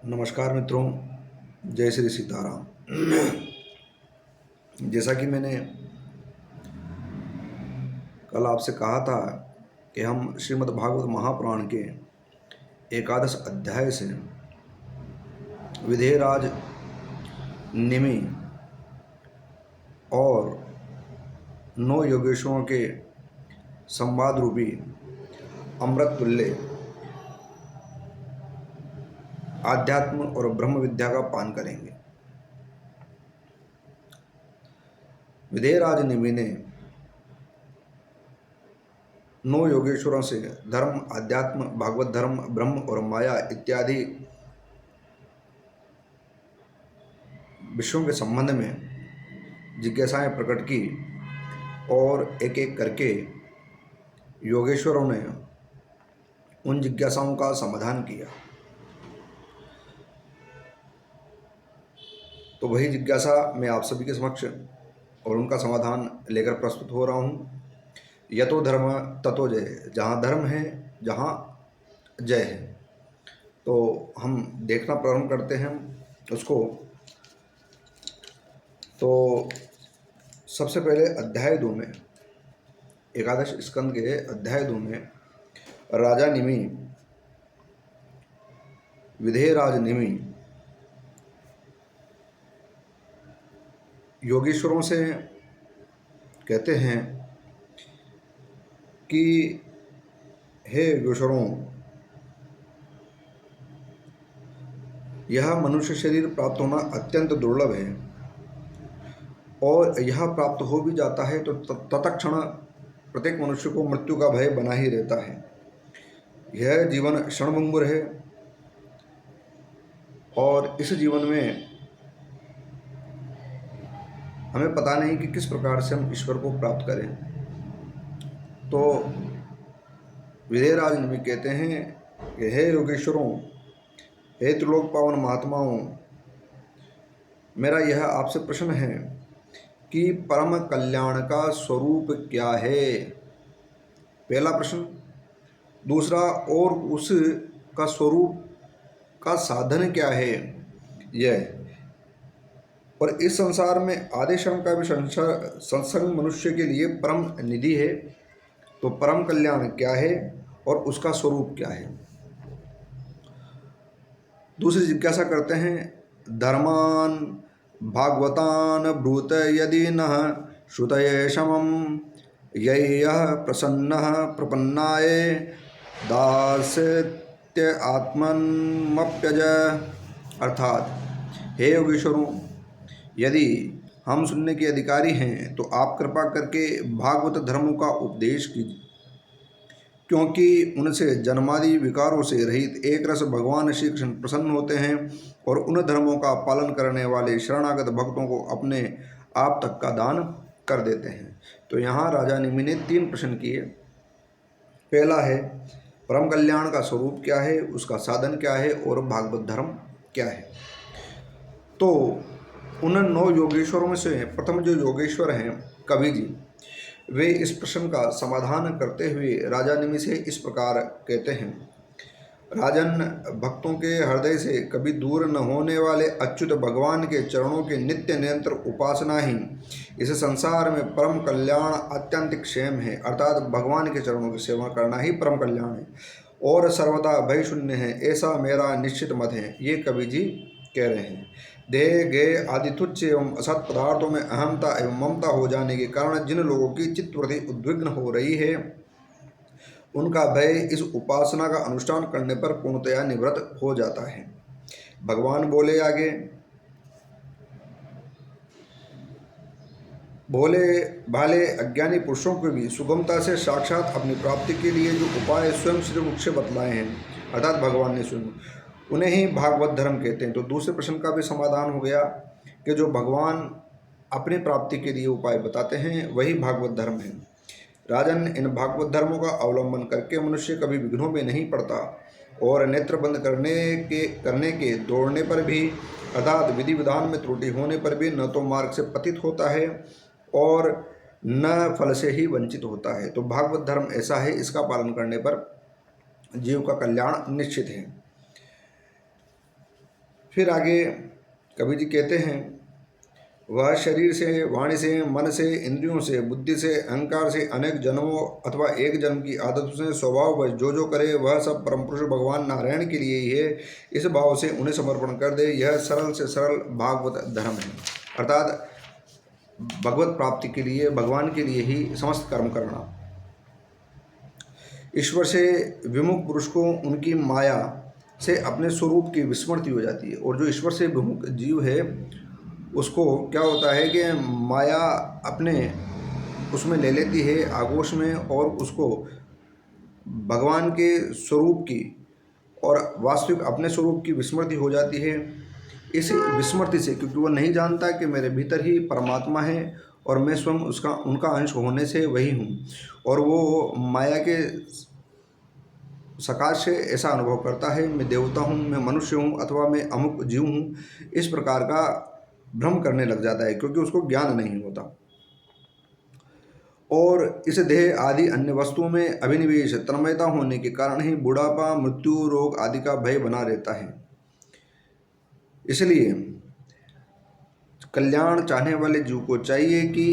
नमस्कार मित्रों, जय श्री सीताराम। जैसा कि मैंने कल आपसे कहा था कि हम श्रीमद् भागवत महापुराण के एकादश अध्याय से विधेयराज निमि और 9 योगेश्वरों के संवाद रूपी अमृत तुल्य आध्यात्म और ब्रह्म विद्या का पान करेंगे। विधेयराज निमि ने 9 योगेश्वरों से धर्म, अध्यात्म, भागवत धर्म, ब्रह्म और माया इत्यादि विषयों के संबंध में जिज्ञासाएं प्रकट की और एक एक करके योगेश्वरों ने उन जिज्ञासाओं का समाधान किया। तो वही जिज्ञासा मैं आप सभी के समक्ष और उनका समाधान लेकर प्रस्तुत हो रहा हूँ। यतो धर्म ततो जय, जहाँ धर्म है जहाँ जय है। तो हम देखना प्रारंभ करते हैं उसको। तो सबसे पहले अध्याय 2 में, एकादश स्कंद के अध्याय 2 में राजा निमि, विधेयराज निमि योगेश्वरों से कहते हैं कि हे योगेश्वरों, यह मनुष्य शरीर प्राप्त होना अत्यंत दुर्लभ है और यह प्राप्त हो भी जाता है तो तत्क्षण प्रत्येक मनुष्य को मृत्यु का भय बना ही रहता है। यह जीवन क्षणभंगुर है और इस जीवन में हमें पता नहीं कि किस प्रकार से हम ईश्वर को प्राप्त करें। तो विधेयराज निमि कहते हैं कि हे योगेश्वरों, हे त्रिलोक पावन महात्माओं, मेरा यह आपसे प्रश्न है कि परम कल्याण का स्वरूप क्या है। पहला प्रश्न। दूसरा, और उस का स्वरूप का साधन क्या है यह। और इस संसार में आदि श्रम का भी सत्संग मनुष्य के लिए परम निधि है। तो परम कल्याण क्या है और उसका स्वरूप क्या है। दूसरी जिज्ञासा करते हैं, धर्मान भागवतान ब्रूत यदि न श्रुतये समम यः प्रसन्नः प्रपन्नाय दास्यत्य आत्मन्मप्यज। अर्थात, हे योगेश्वरों, यदि हम सुनने के अधिकारी हैं तो आप कृपा करके भागवत धर्मों का उपदेश कीजिए, क्योंकि उनसे जन्मादि विकारों से रहित एक रस भगवान श्री कृष्ण प्रसन्न होते हैं और उन धर्मों का पालन करने वाले शरणागत भक्तों को अपने आप तक का दान कर देते हैं। तो यहाँ राजा निमि ने 3 प्रश्न किए। पहला है, परम कल्याण का स्वरूप क्या है, उसका साधन क्या है और भागवत धर्म क्या है। तो उन 9 योगेश्वरों में से प्रथम जो योगेश्वर हैं कवि जी, वे इस प्रश्न का समाधान करते हुए राजा निमि से इस प्रकार कहते हैं, राजन, भक्तों के हृदय से कभी दूर न होने वाले अच्युत भगवान के चरणों की नित्य निरंतर उपासना ही इस संसार में परम कल्याण अत्यंत क्षेम है। अर्थात भगवान के चरणों की सेवा करना ही परम कल्याण है और सर्वदा भय शून्य है, ऐसा मेरा निश्चित मत है। ये कवि जी कह रहे हैं। देह गेय आदि तुच्छ एवं असत पदार्थों में अहमता एवं ममता हो जाने के कारण जिन लोगों की चित्तवृत्ति उद्विग्न हो रही है, उनका भय इस उपासना का अनुष्ठान करने पर पूर्णतया निवृत्त हो जाता है। भगवान बोले आगे, भोले भाले अज्ञानी पुरुषों को भी सुगमता से साक्षात अपनी प्राप्ति के लिए जो उपाय स्वयं श्री मुख से बतलाए हैं, अर्थात भगवान ने स्वयं, उन्हें ही भागवत धर्म कहते हैं। तो दूसरे प्रश्न का भी समाधान हो गया कि जो भगवान अपनी प्राप्ति के लिए उपाय बताते हैं वही भागवत धर्म है। राजन, इन भागवत धर्मों का अवलंबन करके मनुष्य कभी विघ्नों में नहीं पड़ता और नेत्र बंद करने के दौड़ने पर भी, अर्थात विधि विधान में त्रुटि होने पर भी न तो मार्ग से पतित होता है और न फल से ही वंचित होता है। तो भागवत धर्म ऐसा है, इसका पालन करने पर जीव का कल्याण निश्चित है। फिर आगे कबीर जी कहते हैं, वह शरीर से, वाणी से, मन से, इंद्रियों से, बुद्धि से, अहंकार से, अनेक जन्मों अथवा एक जन्म की आदतों से स्वभाव वश जो करे वह सब परम पुरुष भगवान नारायण के लिए ही है। इस भाव से उन्हें समर्पण कर दे। यह सरल से सरल भागवत धर्म है। अर्थात भगवत प्राप्ति के लिए, भगवान के लिए ही समस्त कर्म करना। ईश्वर से विमुख पुरुष को उनकी माया से अपने स्वरूप की विस्मृति हो जाती है। और जो ईश्वर से विमुख जीव है उसको क्या होता है कि माया अपने उसमें ले लेती है आगोश में, और उसको भगवान के स्वरूप की और वास्तविक अपने स्वरूप की विस्मृति हो जाती है। इस विस्मृति से, क्योंकि वह नहीं जानता कि मेरे भीतर ही परमात्मा है और मैं स्वयं उसका उनका अंश होने से वही हूँ, और वो माया के सकाश से ऐसा अनुभव करता है, मैं देवता हूँ, मैं मनुष्य हूँ, अथवा मैं अमुक जीव हूँ। इस प्रकार का भ्रम करने लग जाता है, क्योंकि उसको ज्ञान नहीं होता। और इस देह आदि अन्य वस्तुओं में अभिनिवेश तन्मयता होने के कारण ही बुढ़ापा, मृत्यु, रोग आदि का भय बना रहता है। इसलिए कल्याण चाहने वाले जीव को चाहिए कि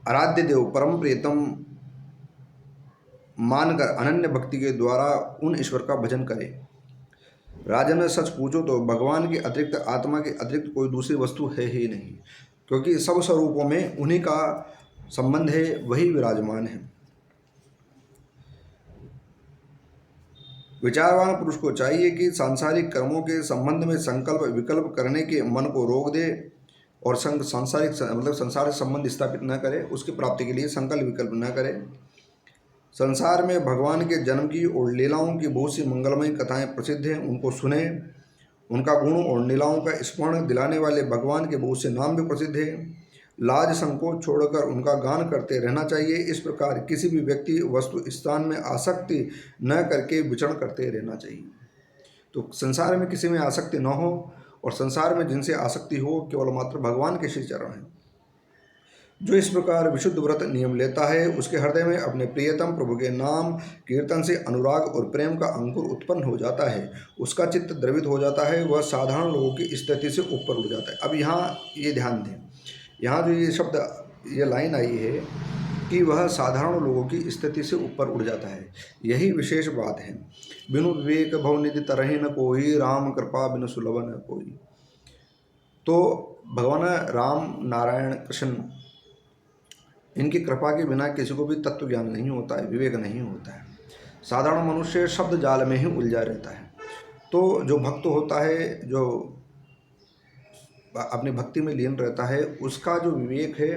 आराध्य देव परम प्रियतम मानकर अनन्य भक्ति के द्वारा उन ईश्वर का भजन करे। राजन, सच पूछो तो भगवान के अतिरिक्त, आत्मा के अतिरिक्त कोई दूसरी वस्तु है ही नहीं, क्योंकि सब स्वरूपों में उन्हीं का संबंध है, वही विराजमान है। विचारवान पुरुष को चाहिए कि सांसारिक कर्मों के संबंध में संकल्प विकल्प करने के मन को रोक दे और सांसारिक संसार से संबंध स्थापित न करे, उसकी प्राप्ति के लिए संकल्प विकल्प न करे। संसार में भगवान के जन्म की और लीलाओं की बहुत सी मंगलमय कथाएं प्रसिद्ध हैं, उनको सुने। उनका गुण और लीलाओं का स्मरण दिलाने वाले भगवान के बहुत से नाम भी प्रसिद्ध हैं। लाज संकोच छोड़कर उनका गान करते रहना चाहिए। इस प्रकार किसी भी व्यक्ति वस्तु स्थान में आसक्ति न करके विचरण करते रहना चाहिए। तो संसार में किसी में आसक्ति न हो, और संसार में जिनसे आसक्ति हो केवल मात्र भगवान के श्री चरण हैं। जो इस प्रकार विशुद्ध व्रत नियम लेता है उसके हृदय में अपने प्रियतम प्रभु के नाम कीर्तन से अनुराग और प्रेम का अंकुर उत्पन्न हो जाता है। उसका चित्त द्रवित हो जाता है, वह साधारण लोगों की स्थिति से ऊपर उठ जाता है। अब यहाँ ये ध्यान दें, यहाँ जो ये शब्द, ये लाइन आई है कि वह साधारण लोगों की स्थिति से ऊपर उठ जाता है, यही विशेष बात है। बिनु विवेक भव निधि तरहि न कोई, राम कृपा बिनु सुलभ न कोई। तो भगवान राम, नारायण, कृष्ण, इनकी कृपा के बिना किसी को भी तत्व ज्ञान नहीं होता है, विवेक नहीं होता है। साधारण मनुष्य शब्द जाल में ही उलझा रहता है। तो जो भक्त होता है, जो अपनी भक्ति में लीन रहता है, उसका जो विवेक है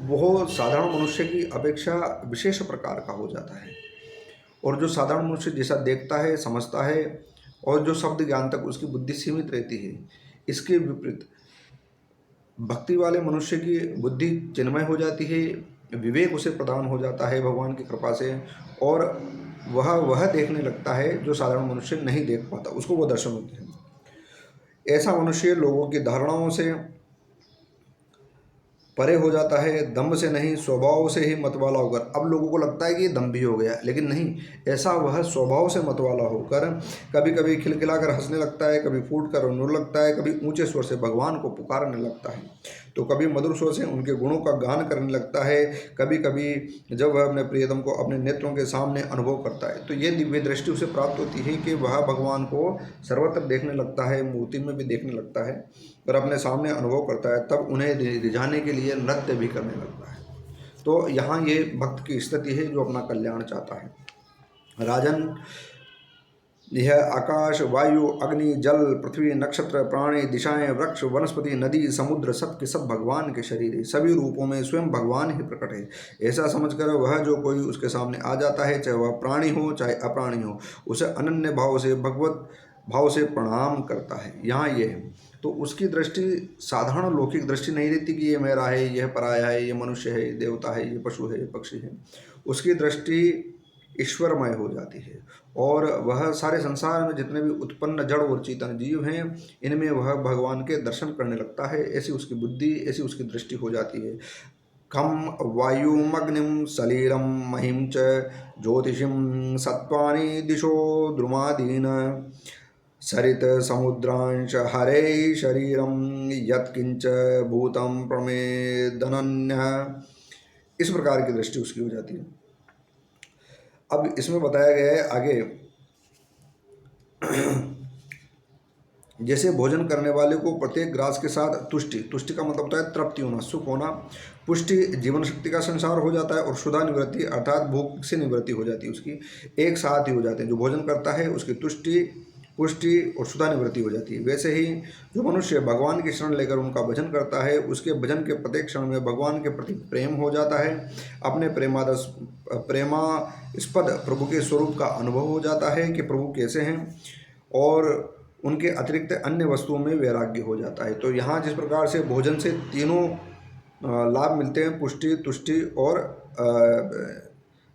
वो साधारण मनुष्य की अपेक्षा विशेष प्रकार का हो जाता है। और जो साधारण मनुष्य जैसा देखता है, समझता है, और जो शब्द ज्ञान तक उसकी बुद्धि सीमित रहती है, इसके विपरीत भक्ति वाले मनुष्य की बुद्धि चिन्मय हो जाती है, विवेक उसे प्रदान हो जाता है भगवान की कृपा से, और वह देखने लगता है जो साधारण मनुष्य नहीं देख पाता, उसको वो दर्शन होते हैं। ऐसा मनुष्य लोगों की धारणाओं से परे हो जाता है, दम्भ से नहीं स्वभाव से ही मतवाला होकर। अब लोगों को लगता है कि ये दम्भी हो गया, लेकिन नहीं, ऐसा वह स्वभाव से मतवाला होकर कभी कभी खिलखिलाकर हंसने लगता है, कभी फूट कर रोने लगता है, कभी ऊंचे स्वर से भगवान को पुकारने लगता है, तो कभी मधुर स्वर से उनके गुणों का गान करने लगता है। कभी कभी जब वह अपने प्रियतम को अपने नेत्रों के सामने अनुभव करता है तो ये दिव्य दृष्टि उसे प्राप्त होती है कि वह भगवान को सर्वत्र देखने लगता है, मूर्ति में भी देखने लगता है, पर अपने सामने अनुभव करता है। तब उन्हें रिझाने के लिए नृत्य भी करने लगता है। तो यहाँ ये भक्त की स्थिति है जो अपना कल्याण चाहता है। राजन, यह आकाश, वायु, अग्नि, जल, पृथ्वी, नक्षत्र, प्राणी, दिशाएं, वृक्ष, वनस्पति, नदी, समुद्र, सब के सब भगवान के शरीर है। सभी रूपों में स्वयं भगवान ही प्रकट है। ऐसा समझकर वह जो कोई उसके सामने आ जाता है, चाहे वह प्राणी हो चाहे अप्राणी हो, उसे अनन्य भाव से भगवत भाव से प्रणाम करता है। यहाँ ये है, तो उसकी दृष्टि साधारण लौकिक दृष्टि नहीं रहती कि ये मेरा है, यह पराया है, ये मनुष्य है, ये देवता है, ये पशु है, ये पक्षी है। उसकी दृष्टि ईश्वरमय हो जाती है, और वह सारे संसार में जितने भी उत्पन्न जड़ और चेतन जीव हैं, इनमें वह भगवान के दर्शन करने लगता है। ऐसी उसकी बुद्धि, ऐसी उसकी दृष्टि हो जाती है। खम वायुमग्निम सलीलम महिम च ज्योतिषिम सत्वानि दिशो द्रुमादीन सरित समुद्रांश हरे शरीरम यत्किंच भूतम प्रमेदनन्य, इस प्रकार की दृष्टि उसकी हो जाती है। अब इसमें बताया गया है आगे, जैसे भोजन करने वाले को प्रत्येक ग्रास के साथ तुष्टि, तुष्टि का मतलब होता है तृप्ति होना, सुख होना, पुष्टि जीवन शक्ति का संसार हो जाता है, और क्षुधा निवृत्ति अर्थात भूख से निवृत्ति हो जाती है उसकी, एक साथ ही हो जाते हैं। जो भोजन करता है उसकी तुष्टि, पुष्टि और क्षुधा निवृत्ति हो जाती है। वैसे ही जो मनुष्य भगवान की शरण लेकर उनका भजन करता है, उसके भजन के प्रत्येक क्षण में भगवान के प्रति प्रेम हो जाता है, अपने प्रेमास्पद प्रभु के स्वरूप का अनुभव हो जाता है कि प्रभु कैसे हैं, और उनके अतिरिक्त अन्य वस्तुओं में वैराग्य हो जाता है। तो यहाँ जिस प्रकार से भोजन से तीनों लाभ मिलते हैं, पुष्टि, तुष्टि और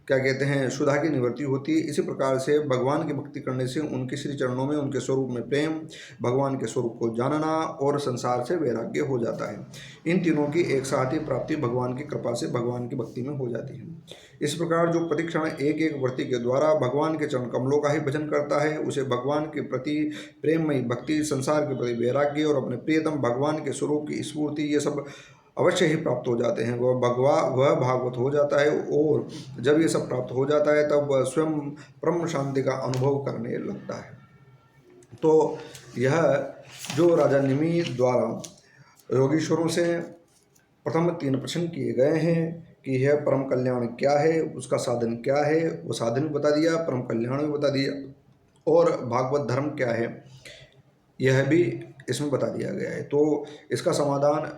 क्या कहते हैं, क्षुधा की निवृत्ति होती है, इसी प्रकार से भगवान की भक्ति करने से उनके श्री चरणों में, उनके स्वरूप में प्रेम, भगवान के स्वरूप को जानना और संसार से वैराग्य हो जाता है। इन तीनों की एक साथ ही प्राप्ति भगवान की कृपा से भगवान की भक्ति में हो जाती है। इस प्रकार जो प्रतिक्षण एक एक व्रती के द्वारा भगवान के चरण कमलों का ही भजन करता है, उसे भगवान के प्रति प्रेममयी भक्ति, संसार के प्रति वैराग्य और अपने प्रियतम भगवान के स्वरूप की स्फूर्ति, ये सब अवश्य ही प्राप्त हो जाते हैं। वह भागवत हो जाता है, और जब ये सब प्राप्त हो जाता है तब वह स्वयं परम शांति का अनुभव करने लगता है। तो यह जो राजा निमि द्वारा योगीश्वरों से प्रथम 3 प्रश्न किए गए हैं कि यह परम कल्याण क्या है, उसका साधन क्या है, वो साधन भी बता दिया, परम कल्याण भी बता दिया, और भागवत धर्म क्या है यह भी इसमें बता दिया गया है। तो इसका समाधान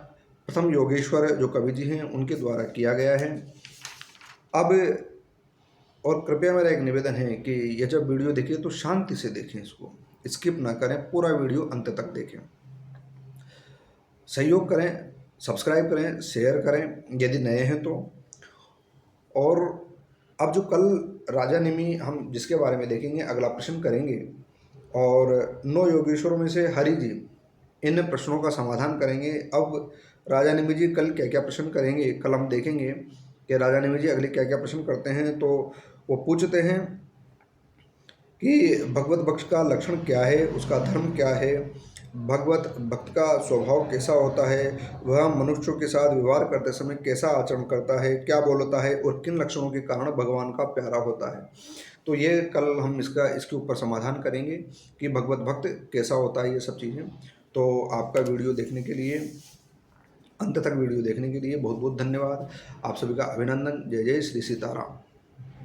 प्रथम योगेश्वर जो कवि जी हैं उनके द्वारा किया गया है। अब और कृपया मेरा एक निवेदन है कि यह जब वीडियो देखिए तो शांति से देखें, इसको स्किप ना करें, पूरा वीडियो अंत तक देखें, सहयोग करें, सब्सक्राइब करें, शेयर करें यदि नए हैं तो। और अब जो कल राजा निमि हम जिसके बारे में देखेंगे, अगला प्रश्न करेंगे, और 9 योगेश्वरों में से हरि जी इन प्रश्नों का समाधान करेंगे। अब राजा निमि जी कल क्या क्या प्रश्न करेंगे, कल हम देखेंगे कि राजा निमि जी अगले क्या क्या प्रश्न करते हैं। तो वो पूछते हैं कि भगवत भक्त का लक्षण क्या है, उसका धर्म क्या है, भगवत भक्त का स्वभाव कैसा होता है, वह मनुष्यों के साथ व्यवहार करते समय कैसा आचरण करता है, क्या बोलता है, और किन लक्षणों के कारण भगवान का प्यारा होता है। तो ये कल हम इसके ऊपर समाधान करेंगे कि भगवत भक्त कैसा होता है, ये सब चीज़ें। तो आपका वीडियो देखने के लिए, अंत तक वीडियो देखने के लिए बहुत बहुत धन्यवाद। आप सभी का अभिनंदन। जय जय श्री सीताराम।